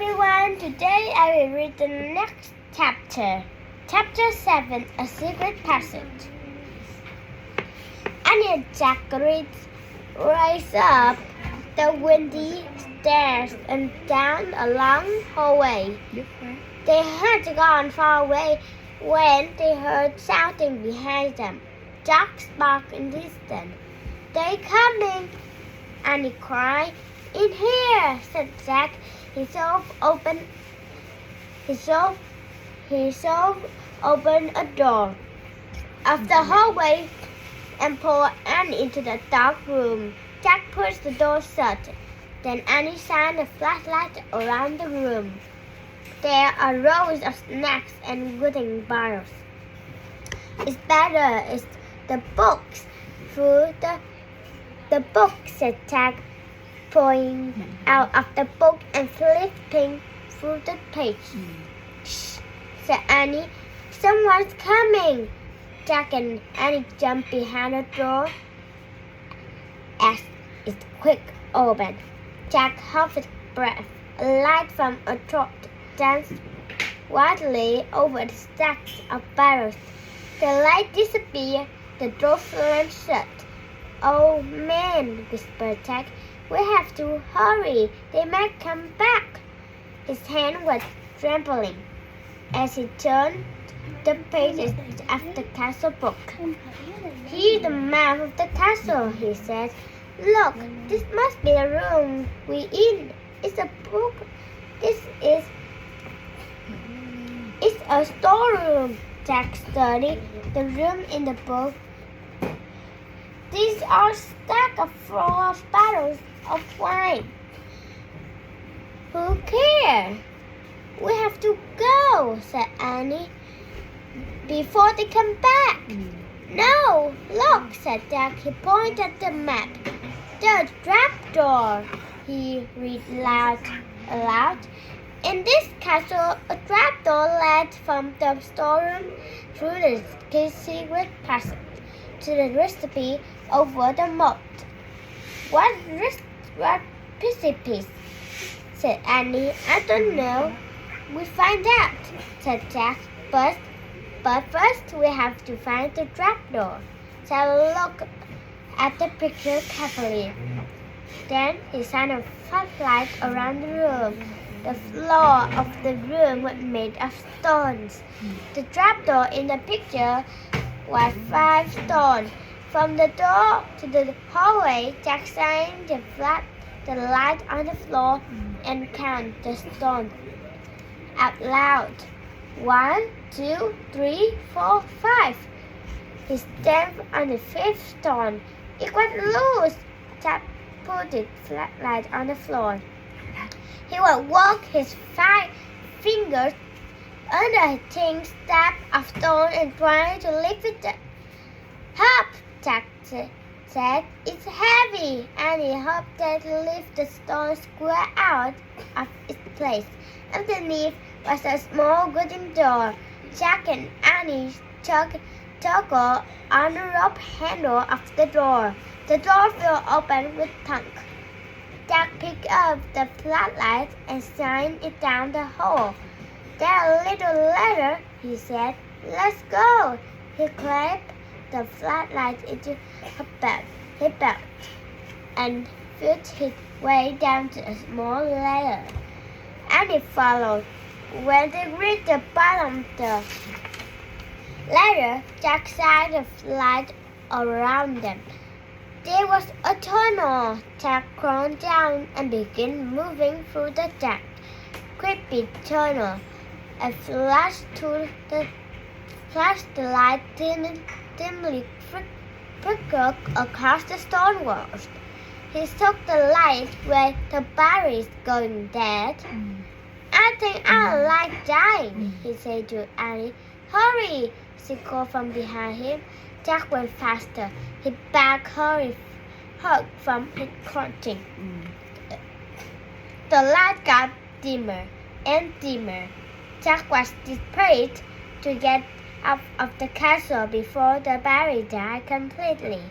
everyone, today I will read the next chapter. Chapter 7, A Secret Passage. Annie and Jack rise up the windy stairs and down a long hallway. They had gone far away when they heard shouting behind them. Jack barked in the distance. "They're coming!" Annie cried. "In here!" said Jack. He saw open a door of the hallway and pulled Annie into the dark room. Jack pushed the door shut. Then Annie shined a flashlight around the room. There are rows of snacks and wooden barrels. "It's better. It's the books." "Through the book," said Jack, pulling out of the book and flipping through the page. "Shh," said Annie. "Someone's coming." Jack and Annie jumped behind the door as it quickly opened. Jack held breath. A light from a torch danced wildly over the stacks of barrels. The light disappeared. The door slammed shut. "Oh man," whispered Jack. "We have to hurry. They might come back." His hand was trembling as he turned the pages of the castle book. "Here's the map of the castle," he said. "Look, this must be the room we're in. It's a book. It's a storeroom." Jack studied the room in the book. "These are stacks full of bottles of wine." "Who cares? We have to go," said Annie, "before they come back." "No, look," said Jack. He pointed at the map. "The trapdoor," he read aloud. "In this castle, a trapdoor led from the storeroom through the secret passage to the recipe over the moat." What recipe?" said Annie. "I don't know." "We find out," said Jack. But first we have to find the trapdoor." Jack looked at the picture carefully. Then he shined a flashlight around the room. The floor of the room was made of stones. The trapdoor in the picture was 5 stones. From the door to the hallway, Jack shined the light on the floor and counted the stones out loud. 1, 2, 3, 4, 5. He stamped on the 5th stone. It was loose. Jack put the flashlight on the floor. He would walk his 5 fingers under a thin slab of stone and try to lift it up. "Help!" Jack said. "It's heavy." Annie helped Jack lift the stone square out of its place. Underneath was a small wooden door. Jack and Annie toggled on the rope handle of the door. The door flew open with thunk. Jack picked up the flashlight and shined it down the hole. "There a little ladder," he said. "Let's go." He clapped the flashlight into his belt and felt his way down to a small ladder. Annie followed. When they reached the bottom of the ladder, Jack shined the light around them. There was a tunnel. Jack crawled down and began moving through the dark, creepy tunnel. A flashlight dimly flickered across the stone walls. He took the light where the barrels going dead. "I think I like dying," he said to Annie. "Hurry!" she called from behind him. Jack went faster. His back hurt from his crouching. The light got dimmer and dimmer. Jack was desperate to get out of the castle before the barrel died completely.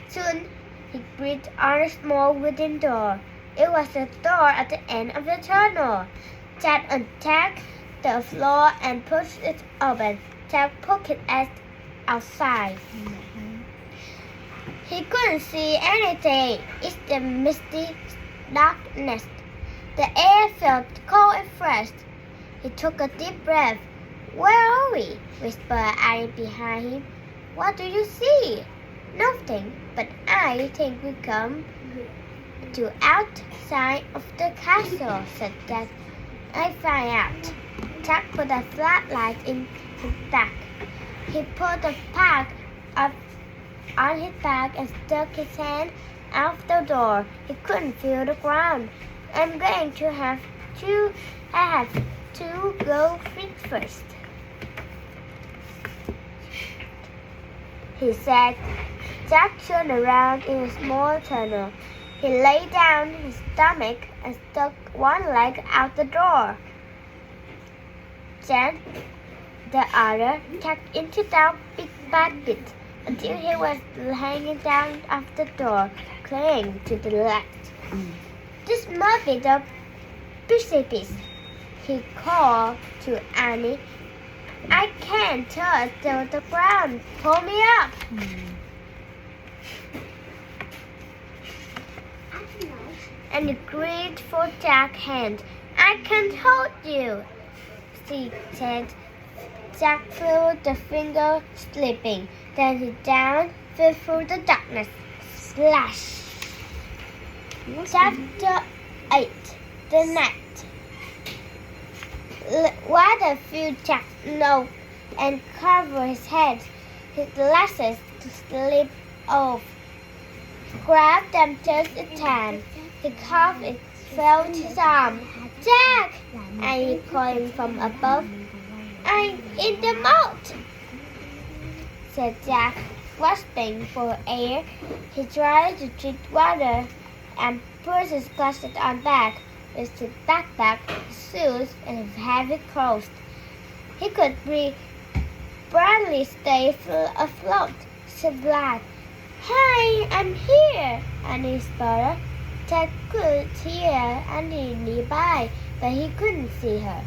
Soon he reached on a small wooden door. It was a door at the end of the tunnel. Jack untacked the floor and pushed it open. Jack poked it outside. He couldn't see anything. It's the misty darkness. The air felt cold and fresh. He took a deep breath. Where are we? Whispered Annie behind him. What do you see? Nothing, but I think we come to outside of the castle, said Jack. I find out. Jack put a flashlight in his back. He pulled the pack up on his back and stuck his hand out the door. He couldn't feel the ground. I'm going to have to go feet first, he said. Jack turned around in a small tunnel. He lay down his stomach and stuck one leg out the door. Then the other tucked into down bit by bit until he was hanging down off the door, clinging to the ledge. This must be the precipice, he called to Annie. I can't touch the ground. Pull me up. And he gripped for Jack's hand. I can't hold you, she said. Jack felt the finger slipping. Then he down, fell through the darkness. Splash! Chapter 8. The night. Water filled Jack's nose and covered his head. His glasses slipped off. Grabbed them just in time. He coughed and felt his arm. Jack! And he called him from above. I'm in the moat, said Jack, gasping for air. He tried to drink water and put his glasses on back with his backpack, his shoes, and his heavy clothes. He could breathe, barely stay afloat. Said Black, Hi, I'm here, Annie sputtered. Jack could hear Annie nearby, but he couldn't see her.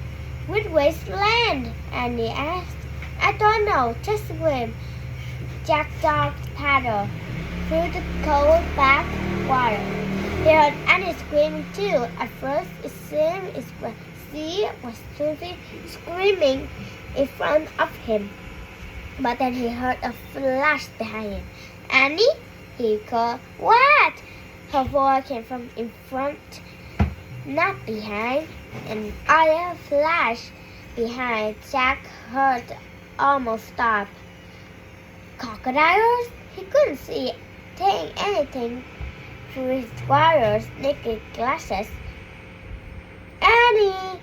Which way's land? Annie asked. I don't know, just swim. Jack dodged paddle through the cold back water. He heard Annie screaming too. At first, it seemed she was screaming in front of him. But then he heard a flash behind him. Annie? He called. What? Her voice came from in front, not behind. Another flash behind. Jack heard almost stop. Crocodiles? He couldn't see anything through his water's naked glasses. Annie!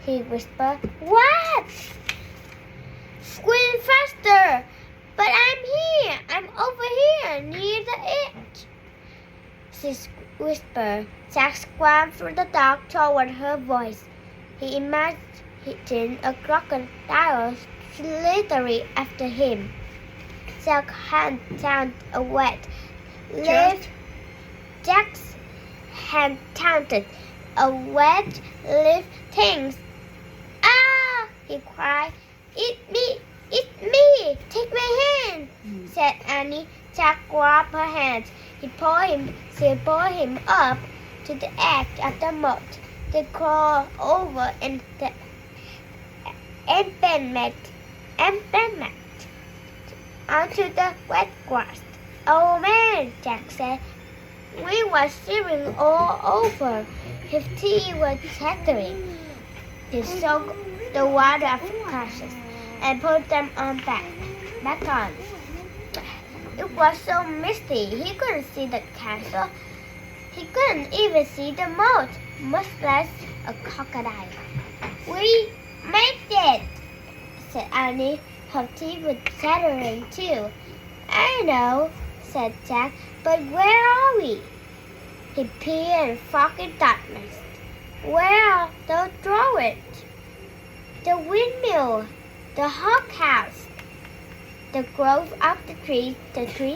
He whispered. What? Scream faster! But I'm here! I'm over here near the edge! She whispered. Jack swam through the dark toward her voice. He imagined a crocodile slithering after him. Jack's hand found a wet leaf. Jack's hand counted a wet leaf. Things. Ah! He cried. It's me! It's me! Take my hand! Said Annie. Jack grabbed her hands. She pulled him up to the edge of the moat. They crawled over and the embankment onto the wet grass. Oh man, Jack said. We were shivering all over. His teeth were chattering. He soaked the water of the glasses and put them back on. It was so misty, he couldn't see the castle. He couldn't even see the moat, much less a crocodile. We made it, said Annie. Her teeth were chattering too. I know, said Jack, but where are we? He peered in foggy darkness. Well, don't throw it. The windmill, the hog house, the grove of the trees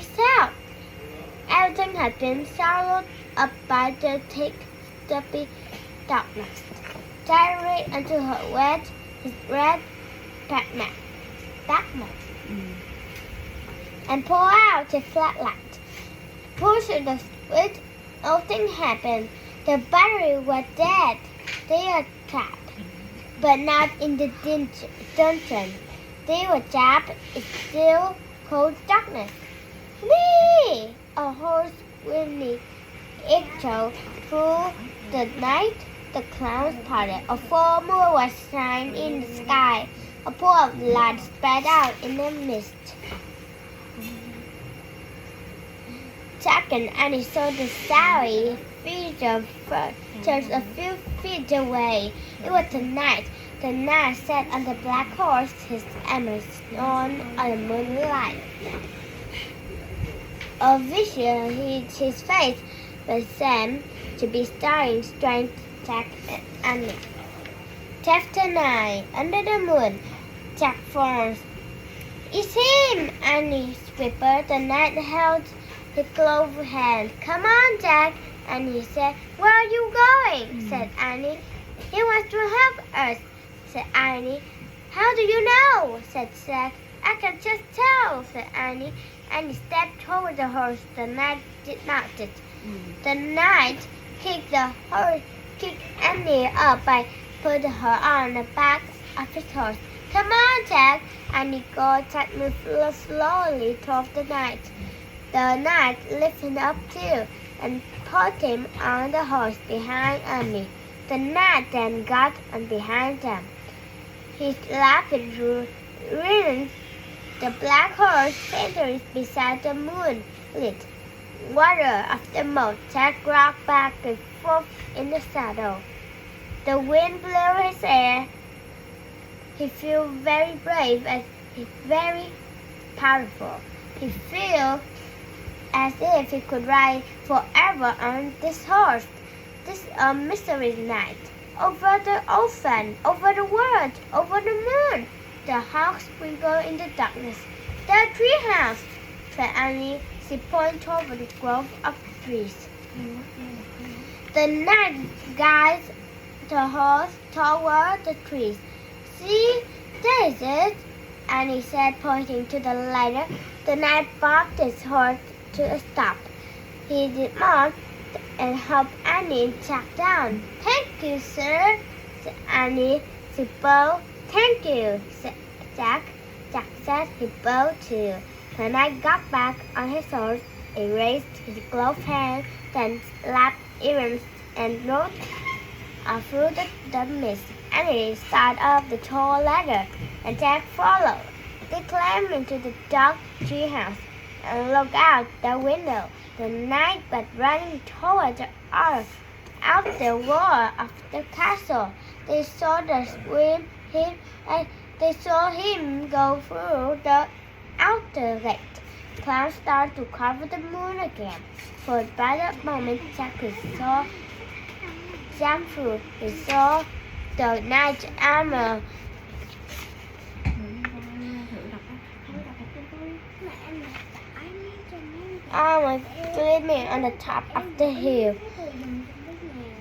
south. Everything had been swallowed up by the thick dopey darkness. Jack reached into her his red backpack and pulled out a flashlight. Push the switch, nothing happened. The battery was dead. They were trapped, but not in the dungeon. They were trapped in still cold darkness. Whee! A horse whinny echoed through the night. The clouds parted. A full moon was shining in the sky. A pool of light spread out in the mist. Jack and Annie saw the starry figure just a few feet away. It was the knight. The knight sat on the black horse, his armor shone on the moonlight. A vision hid his face, but seemed to be staring straight at Jack and Annie. Chapter 9. Under the moon. Jack frowned. It's him! Annie whispered. The knight held his gloved hand. Come on, Jack, Annie said. Where are you going? Said Annie. He wants to help us, said Annie. How do you know? Said Jack. I can just tell, said Annie. Annie stepped toward the horse. The knight did not. The knight kicked Annie up by putting her on the back of his horse. Come on, Jack. Annie Jack moved slowly toward the knight. The knight lifted up too and put him on the horse behind Annie. The knight then got on behind them. His rapid ran the black horse centered beside the moonlit water of the moat. Jack rocked back and forth in the saddle. The wind blew his hair. He felt very brave and very powerful. He felt as if he could ride forever on this horse. This is a mystery night. Over the ocean, over the world, over the moon. The hawks sprinkle in the darkness. The treehouse, said Annie. She pointed toward the grove of trees. The knight guides the horse toward the trees. See, there is it, Annie said, pointing to the ladder. The knight brought his horse to a stop. He did not and helped Annie Jack down. Thank you, sir, said Annie. She bowed. Thank you, said Jack. Jack said he bowed too. The knight got back on his horse, raised his gloved hand, then slapped earrings and rode through the mist. Annie started up the tall ladder, and Jack followed. They climbed into the dark treehouse and looked out the window. The knight was running toward the outer wall of the castle. They saw him go through the outer gate. Clouds started to cover the moon again. For a brief moment, Jack saw jump through. He saw the knight's armor gleaming on the top of the hill.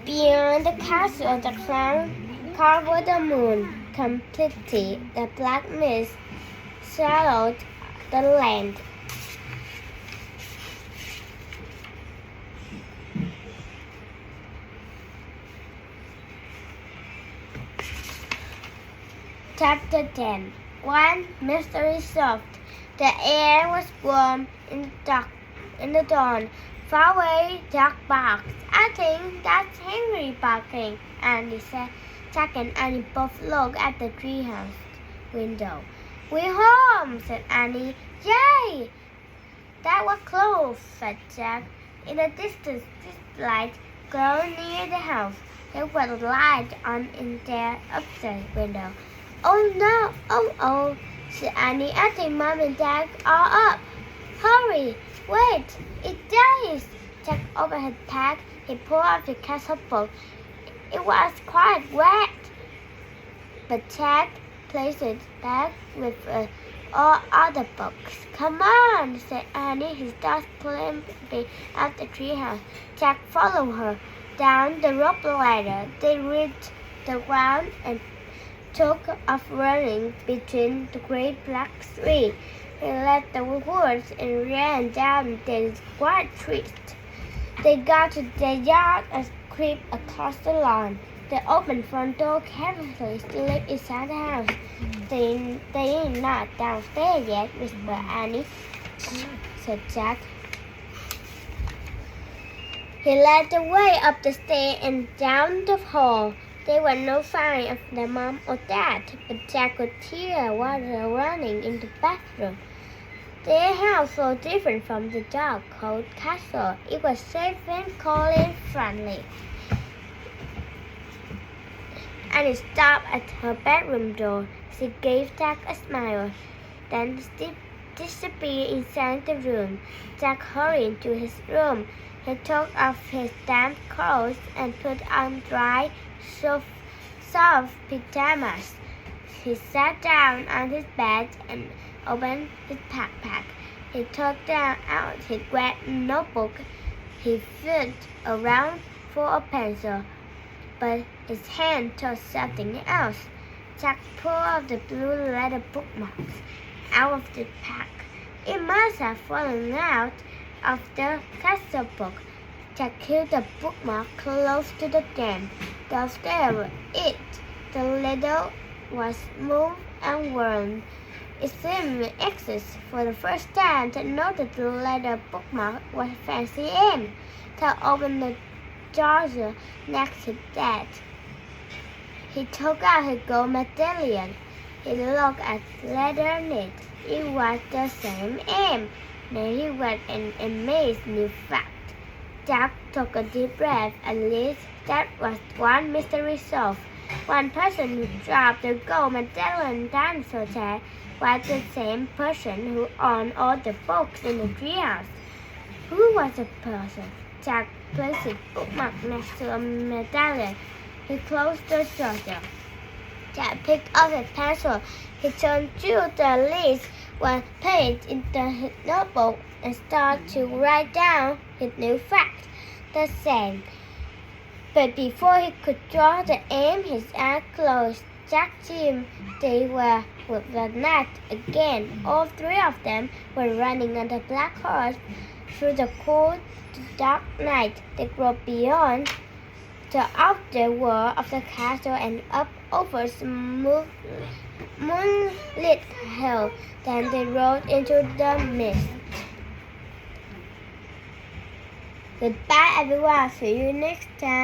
Beyond the castle, the clouds covered the moon completely. The black mist shadowed the land. Chapter 10. One mystery solved. The air was warm in the dawn. Far away, Jack barked. I think that's Henry barking, Andy said. Jack and Annie both looked at the treehouse window. We're home, said Annie. Yay! That was close, said Jack. In the distance, this light glowed near the house. There was a light on in their upstairs window. Oh no, oh, said Annie. I think Mom and Dad are up. Hurry, wait, it's Daddy's. Jack opened his pack. He pulled out the castle book. It was quite wet, but Jack placed it back with all other books. Come on, said Annie. He started climbing out the treehouse. Jack followed her. down the rope ladder. They reached the ground and took off running between the great black trees. He left the woods and ran down the white trees. They got to the yard and crept across the lawn. They opened front door carefully, slipped inside the house. They're not downstairs yet, whispered Annie, said Jack. He led the way up the stairs and down the hall. There was no sign of their mom or dad, but Jack could hear water running in the bathroom. Their house was different from the dark, cold castle. It was safe and cold and friendly. Annie stopped at her bedroom door. She gave Jack a smile, then disappeared inside the room. Jack hurried to his room. He took off his damp clothes and put on dry, soft pajamas. He sat down on his bed and opened his backpack. He took out his red notebook. He felt around for a pencil, but his hand told something else. Jack pulled out the blue letter bookmarks out of the pack. It must have fallen out of the castle book. Jack held the bookmark close to the game. Downstairs was it. The letter was smooth and worn. It seemed to exist for the first time. Jack noted the letter bookmark was fancy in. Jack opened the drawer next to that. He took out his gold medallion. He looked at the letter on it. It was the same aim. Then he was an amazed new fact. Jack took a deep breath. At least that was one mystery solved. One person who dropped the gold medallion dinosaur tag was the same person who owned all the books in the treehouse. Who was the person? Jack placed his bookmark next to a medallion. He closed the drawer. Jack picked up his pencil. He turned to the list, one page in the notebook, and started to write down his new fact. The same. But before he could draw the aim, his eyes closed. Jack Jim, they were with the net again. All three of them were running on the black horse through the cold, dark night. They rode beyond the outer wall of the castle and up over smooth moonlit hill. Then they rode into the mist. Goodbye, everyone. See you next time.